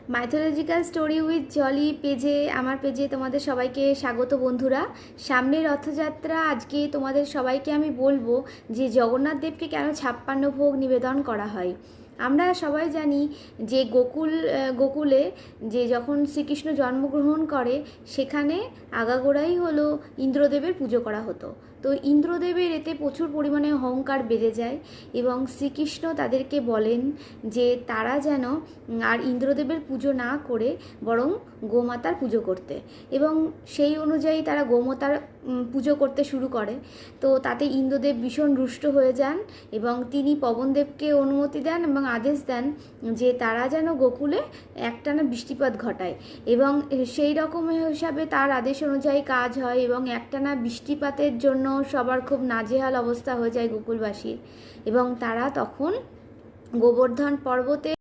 Mythological story with Jolly পেজে আমার পেজে তোমাদের সবাইকে স্বাগত বন্ধুরা। সামনের রথযাত্রা, আজকে তোমাদের সবাইকে আমি বলবো যে জগন্নাথ দেবকে কেন 56 ভোগ নিবেদন করা হয়। আমরা সবাই জানি যে গোকুলে যে যখন শ্রীকৃষ্ণ জন্মগ্রহণ করে সেখানে আগাগোড়াই হলো ইন্দ্রদেবের পুজো করা হতো। তো ইন্দ্রদেবের এতে প্রচুর পরিমাণে অহংকার বেড়ে যায় এবং শ্রীকৃষ্ণ তাদেরকে বলেন যে তারা যেন আর ইন্দ্রদেবের পুজো না করে বরং গোমাতার পুজো করতে, এবং সেই অনুযায়ী তারা গোমাতার পুজো করতে শুরু করে। তো তাতে ইন্দ্রদেব ভীষণ রুষ্ট হয়ে যান এবং তিনি পবনদেবকে অনুমতি দেন এবং আদেশ দেন যে তারা যেন গোকুলে একটানা বৃষ্টিপাত ঘটায়, এবং সেই রকম হিসাবে তার আদেশ অনুযায়ী কাজ হয় এবং একটানা বৃষ্টিপাতের জন্য সবার খুব নাজেহাল অবস্থা হয়ে যায় গোকুলবাসীর, এবং তারা তখন গোবর্ধন পর্বতে